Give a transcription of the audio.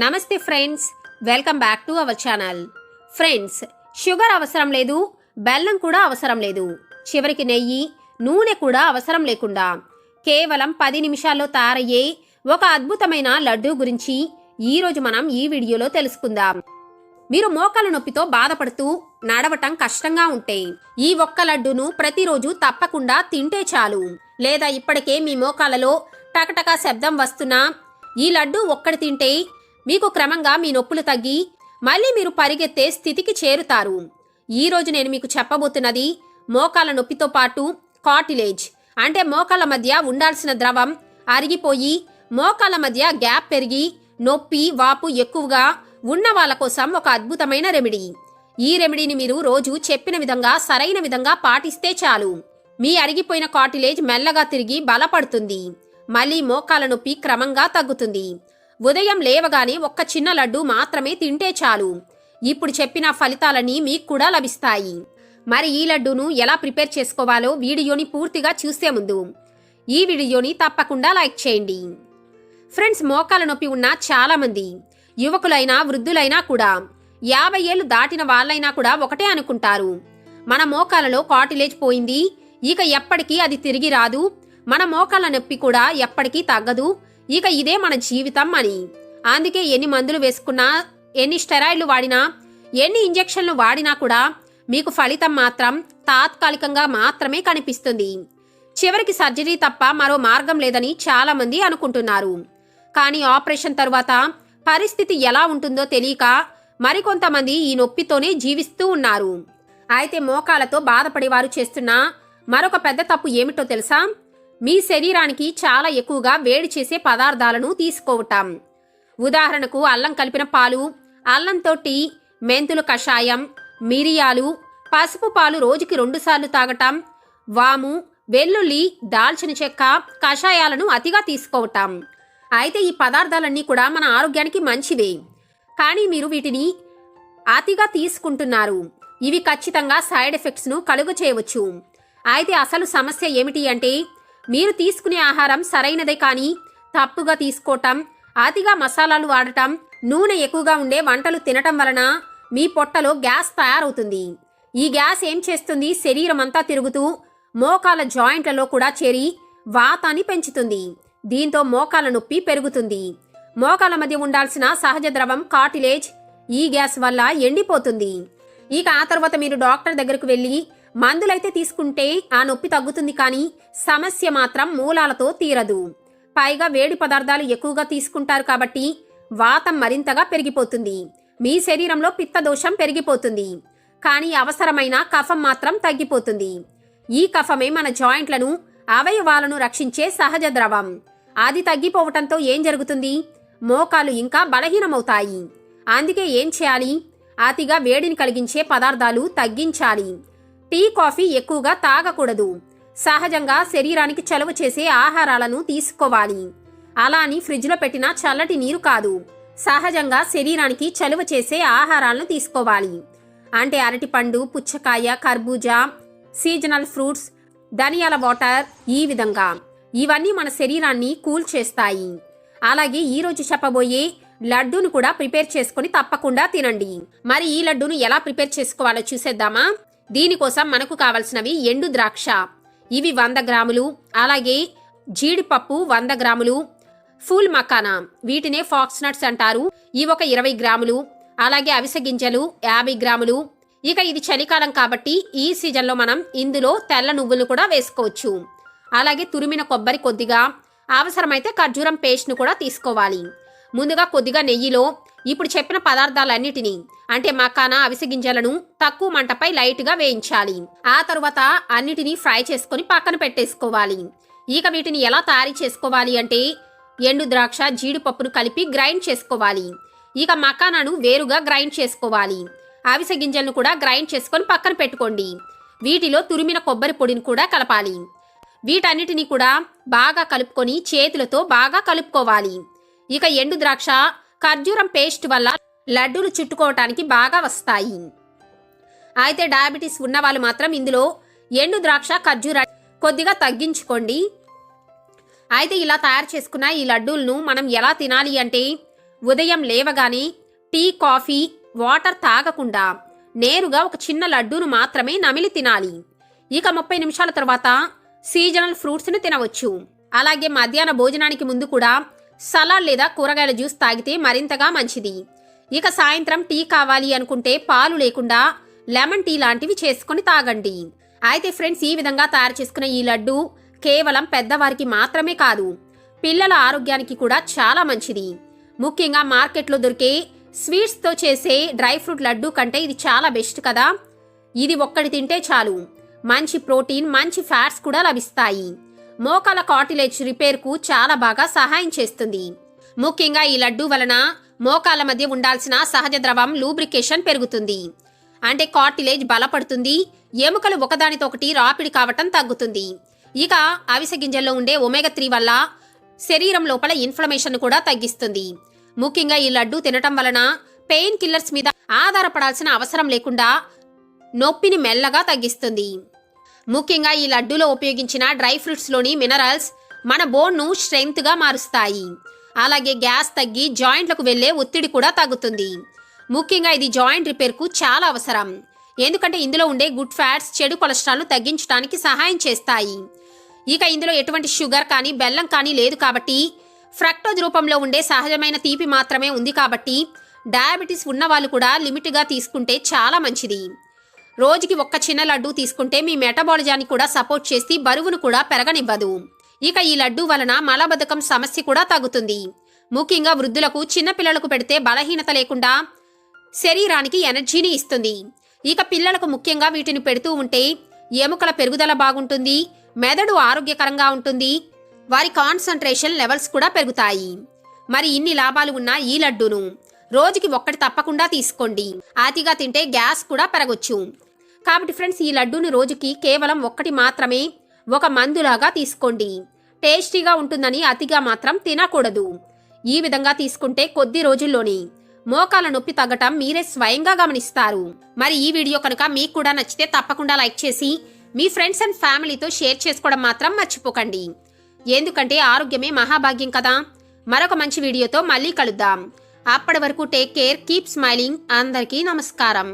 నమస్తే friends, welcome back to our channel. Friends, sugar అవసరం లేదు, బెల్లం కూడా అవసరం లేదు, చివరికి నెయ్యి, నూనె కూడా అవసరం లేకుండా కేవలం 10 నిమిషాల్లో తయారయ్యే ఒక అద్భుతమైన లడ్డూ గురించి ఈరోజు మనం ఈ వీడియోలో తెలుసుకుందాం. మీరు మోకాల నొప్పితో బాధపడుతూ నడవటం కష్టంగా ఉంటే ఈ ఒక్క లడ్డూను ప్రతిరోజు తప్పకుండా తింటే చాలు. లేదా ఇప్పటికే మీ మోకాలలో టకటకా శబ్దం వస్తున్నా ఈ లడ్డూ ఒక్కటి తింటే మీకు క్రమంగా మీ నొప్పులు తగ్గి మళ్ళీ మీరు పరిగెత్తే స్థితికి చేరుతారు. ఈరోజు నేను మీకు చెప్పబోతున్నది మోకాల నొప్పితో పాటు కార్టిలేజ్ అంటే మోకాల మధ్య ఉండాల్సిన ద్రవం అరిగిపోయి మోకాల మధ్య గ్యాప్ పెరిగి నొప్పి వాపు ఎక్కువగా ఉన్న వాళ్ళ కోసం ఒక అద్భుతమైన రెమెడీ. ఈ రెమెడీని మీరు రోజు చెప్పిన విధంగా సరైన విధంగా పాటిస్తే చాలు. మీ అరిగిపోయిన కార్టిలేజ్ మెల్లగా తిరిగి బలపడుతుంది. మళ్ళీ మోకాల నొప్పి క్రమంగా తగ్గుతుంది. ఉదయం లేవగానే ఒక్క చిన్న లడ్డు మాత్రమే తింటే చాలు. ఇప్పుడు చెప్పిన ఫలితాలన్నీ మీకు కూడా లభిస్తాయి. మరి ఈ లడ్డూను ఎలా ప్రిపేర్ చేసుకోవాలో వీడియోని పూర్తిగా చూసే ముందు ఈ వీడియోని తప్పకుండా లైక్ చేయండి. ఫ్రెండ్స్, మోకాల నొప్పి ఉన్న చాలా మంది యువకులైనా వృద్ధులైనా కూడా 50 ఏళ్లు దాటిన వాళ్ళైనా కూడా ఒకటే అనుకుంటారు, మన మోకాలలో కార్టిలేజ్ పోయింది, ఇక ఎప్పటికీ అది తిరిగి రాదు, మన మోకాల నొప్పి కూడా ఎప్పటికీ తగ్గదు, ఇక ఇదే మన జీవితం అని. అందుకే ఎన్ని మందులు వేసుకున్నా, ఎన్ని స్టెరాయిడ్లు వాడినా, ఎన్ని ఇంజెక్షన్లు వాడినా కూడా మీకు ఫలితం మాత్రం తాత్కాలికంగా మాత్రమే కనిపిస్తుంది. చివరికి సర్జరీ తప్ప మరో మార్గం లేదని చాలా మంది అనుకుంటున్నారు. కానీ ఆపరేషన్ తరువాత పరిస్థితి ఎలా ఉంటుందో తెలియక మరికొంతమంది ఈ నొప్పితోనే జీవిస్తూ ఉన్నారు. అయితే మోకాలతో బాధపడేవారు చేస్తున్న మరొక పెద్ద తప్పు ఏమిటో తెలుసా? మీ శరీరానికి చాలా ఎక్కువగా వేడి చేసే పదార్థాలను తీసుకోవటం. ఉదాహరణకు అల్లం కలిపిన పాలు, అల్లంతో టీ, మెంతులు కషాయం, మిరియాలు, పసుపు పాలు రోజుకి 2 సార్లు తాగటం, వాము, వెల్లుల్లి, దాల్చిన చెక్క కషాయాలను అతిగా తీసుకోవటం. అయితే ఈ పదార్థాలన్నీ కూడా మన ఆరోగ్యానికి మంచివే, కానీ మీరు వీటిని అతిగా తీసుకుంటున్నారు. ఇవి ఖచ్చితంగా సైడ్ ఎఫెక్ట్స్ను కలుగ చేయవచ్చు. అయితే అసలు సమస్య ఏమిటి అంటే మీరు తీసుకునే ఆహారం సరైనదే కానీ తప్పుగా తీసుకోవటం, అతిగా మసాలాలు వాడటం, నూనె ఎక్కువగా ఉండే వంటలు తినటం వలన మీ పొట్టలో గ్యాస్ తయారవుతుంది. ఈ గ్యాస్ ఏం చేస్తుంది? శరీరం అంతా తిరుగుతూ మోకాల జాయింట్లలో కూడా చేరి వాతాన్ని పెంచుతుంది. దీంతో మోకాల నొప్పి పెరుగుతుంది. మోకాల మధ్య ఉండాల్సిన సహజ ద్రవం కార్టిలేజ్ ఈ గ్యాస్ వల్ల ఎండిపోతుంది. ఇక ఆ తర్వాత మీరు డాక్టర్ దగ్గరకు వెళ్ళి మందులైతే తీసుకుంటే ఆ నొప్పి తగ్గుతుంది, కానీ సమస్య మాత్రం మూలాలతో తీరదు. పైగా వేడి పదార్థాలు ఎక్కువగా తీసుకుంటారు కాబట్టి వాతం మరింతగా పెరిగిపోతుంది. మీ శరీరంలో పిత్త దోషం పెరిగిపోతుంది, కానీ అవసరమైన కఫం మాత్రం తగ్గిపోతుంది. ఈ కఫమే మన జాయింట్లను, అవయవాలను రక్షించే సహజ ద్రవం. అది తగ్గిపోవటంతో ఏం జరుగుతుంది? మోకాలు ఇంకా బలహీనమవుతాయి. అందుకే ఏం చేయాలి? అతిగా వేడిని కలిగించే పదార్థాలు తగ్గించాలి. టీ, కాఫీ ఎక్కువగా తాగకూడదు. సహజంగా శరీరానికి చలువ చేసే ఆహారాలను తీసుకోవాలి. అలా అని ఫ్రిడ్జ్లో పెట్టిన చల్లటి నీరు కాదు, సహజంగా శరీరానికి చలువ చేసే ఆహారాలను తీసుకోవాలి. అంటే అరటిపండు, పుచ్చకాయ, కర్బూజా, సీజనల్ ఫ్రూట్స్, ధనియాల వాటర్, ఈ విధంగా ఇవన్నీ మన శరీరాన్ని కూల్ చేస్తాయి. అలాగే ఈరోజు చెప్పబోయే లడ్డూను కూడా ప్రిపేర్ చేసుకుని తప్పకుండా తినండి. మరి ఈ లడ్డూను ఎలా ప్రిపేర్ చేసుకోవాలో చూసేద్దామా? దీనికోసం మనకు కావలసినవి ఎండు ద్రాక్ష, ఇవి 100 గ్రాములు, అలాగే జీడిపప్పు 100 గ్రాములు, ఫూల్ మకానా, వీటినే ఫాక్స్ నట్స్ అంటారు, ఇవి ఒక 20 గ్రాములు, అలాగే అవిసె గింజలు 50 గ్రాములు. ఇక ఇది చలికాలం కాబట్టి ఈ సీజన్లో మనం ఇందులో తెల్ల నువ్వులు కూడా వేసుకోవచ్చు. అలాగే తురిమిన కొబ్బరి కొద్దిగా, అవసరమైతే ఖర్జూరం పేస్ట్ను కూడా తీసుకోవాలి. ముందుగా కొద్దిగా నెయ్యిలో ఇప్పుడు చెప్పిన పదార్థాలన్నిటినీ అంటే మకానా, అవిసె గింజలను తక్కువ మంటపై లైట్గా వేయించాలి. ఆ తరువాత అన్నిటినీ ఫ్రై చేసుకొని పక్కన పెట్టేసుకోవాలి. ఇక వీటిని ఎలా తయారు చేసుకోవాలి అంటే ఎండు ద్రాక్ష, జీడిపప్పును కలిపి గ్రైండ్ చేసుకోవాలి. ఇక మకానాను వేరుగా గ్రైండ్ చేసుకోవాలి. అవిసె గింజలను కూడా గ్రైండ్ చేసుకొని పక్కన పెట్టుకోండి. వీటిలో తురిమిన కొబ్బరి పొడిని కూడా కలపాలి. వీటన్నిటిని కూడా బాగా కలుపుకొని చేతులతో బాగా కలుపుకోవాలి. ఇక ఎండు ద్రాక్ష, ఖర్జూరం పేస్ట్ వల్ల లడ్డూలు చుట్టుకోవటానికి బాగా వస్తాయి. అయితే డయాబెటీస్ ఉన్న వాళ్ళు మాత్రం ఇందులో ఎండు ద్రాక్ష, ఖర్జూర కొద్దిగా తగ్గించుకోండి. అయితే ఇలా తయారు చేసుకున్న ఈ లడ్డూలను మనం ఎలా తినాలి అంటే ఉదయం లేవగానే టీ కాఫీ వాటర్ తాగకుండా నేరుగా ఒక చిన్న లడ్డూను మాత్రమే నమిలి తినాలి. ఇక 30 నిమిషాల తర్వాత సీజనల్ ఫ్రూట్స్ను తినవచ్చు. అలాగే మధ్యాహ్న భోజనానికి ముందు కూడా సలాడ్ లేదా కూరగాయల జ్యూస్ తాగితే మరింతగా మంచిది. ఇక సాయంత్రం టీ కావాలి అనుకుంటే పాలు లేకుండా లెమన్ టీ లాంటివి చేసుకుని తాగండి. అయితే ఫ్రెండ్స్, ఈ విధంగా తయారు చేసుకున్న ఈ లడ్డు కేవలం పెద్దవారికి మాత్రమే కాదు, పిల్లల ఆరోగ్యానికి కూడా చాలా మంచిది. ముఖ్యంగా మార్కెట్లో దొరికే స్వీట్స్తో చేసే డ్రై ఫ్రూట్ లడ్డు కంటే ఇది చాలా బెస్ట్ కదా. ఇది ఒక్కటి తింటే చాలు, మంచి ప్రోటీన్, మంచి ఫ్యాట్స్ కూడా లభిస్తాయి. మోకాల కార్టిలేజ్ రిపేర్కు చాలా బాగా సహాయం చేస్తుంది. ముఖ్యంగా ఈ లడ్డు వలన మోకాల మధ్య ఉండాల్సిన సహజ ద్రవం లూబ్రికేషన్ పెరుగుతుంది. అంటే కార్టిలేజ్ బలపడుతుంది, ఎముకలు ఒకదానితో ఒకటి రాపిడి కావటం తగ్గుతుంది. ఇక అవిసె గింజల్లో ఉండే ఒమేగా 3 వల్ల శరీరం లోపల ఇన్ఫ్లమేషన్ కూడా తగ్గిస్తుంది. ముఖ్యంగా ఈ లడ్డు తినటం వలన పెయిన్ కిల్లర్స్ మీద ఆధారపడాల్సిన అవసరం లేకుండా నొప్పిని మెల్లగా తగ్గిస్తుంది. ముఖ్యంగా ఈ లడ్డూలో ఉపయోగించిన డ్రై ఫ్రూట్స్లోని మినరల్స్ మన బోన్ను స్ట్రెంగ్త్గా మారుస్తాయి. అలాగే గ్యాస్ తగ్గి జాయింట్లకు వెళ్లే ఒత్తిడి కూడా తగ్గుతుంది. ముఖ్యంగా ఇది జాయింట్ రిపేర్కు చాలా అవసరం. ఎందుకంటే ఇందులో ఉండే గుడ్ ఫ్యాట్స్ చెడు కొలెస్ట్రాల్ను తగ్గించడానికి సహాయం చేస్తాయి. ఇక ఇందులో ఎటువంటి షుగర్ కానీ బెల్లం కానీ లేదు కాబట్టి, ఫ్రక్టోజ్ రూపంలో ఉండే సహజమైన తీపి మాత్రమే ఉంది కాబట్టి డయాబెటీస్ ఉన్న వాళ్ళు కూడా లిమిట్గా తీసుకుంటే చాలా మంచిది. రోజుకి ఒక్క చిన్న లడ్డు తీసుకుంటే మీ మెటబాలిజాన్ని కూడా సపోర్ట్ చేసి బరువును కూడా పెరగనివ్వదు. ఇక ఈ లడ్డు వలన మలబద్ధకం సమస్య కూడా తగ్గుతుంది. ముఖ్యంగా వృద్ధులకు, చిన్నపిల్లలకు పెడితే బలహీనత లేకుండా శరీరానికి ఎనర్జీని ఇస్తుంది. ఇక పిల్లలకు ముఖ్యంగా వీటిని పెడుతూ ఉంటే ఎముకల పెరుగుదల బాగుంటుంది, మెదడు ఆరోగ్యకరంగా ఉంటుంది, వారి కాన్సంట్రేషన్ లెవెల్స్ కూడా పెరుగుతాయి. మరి ఇన్ని లాభాలు ఉన్న ఈ లడ్డూను రోజుకి ఒక్కటి తప్పకుండా తీసుకోండి. అతిగా తింటే గ్యాస్ కూడా పెరగొచ్చు. కాబట్టి ఫ్రెండ్స్, ఈ లడ్డూని రోజుకి కేవలం ఒక్కటి మాత్రమే ఒక మందులాగా తీసుకోండి. టేస్టీగా ఉంటుందని అతిగా మాత్రం తినకూడదు. ఈ విధంగా తీసుకుంటే కొద్ది రోజుల్లోనే మోకాల నొప్పి తగ్గటం మీరే స్వయంగా గమనిస్తారు. మరి ఈ వీడియో కనుక మీకు కూడా నచ్చితే తప్పకుండా లైక్ చేసి మీ ఫ్రెండ్స్ అండ్ ఫ్యామిలీతో షేర్ చేసుకోవడం మాత్రం మర్చిపోకండి. ఎందుకంటే ఆరోగ్యమే మహాభాగ్యం కదా. మరొక మంచి వీడియోతో మళ్ళీ కలుద్దాం. అప్పటి వరకు టేక్ కేర్, కీప్ స్మైలింగ్. అందరికీ నమస్కారం.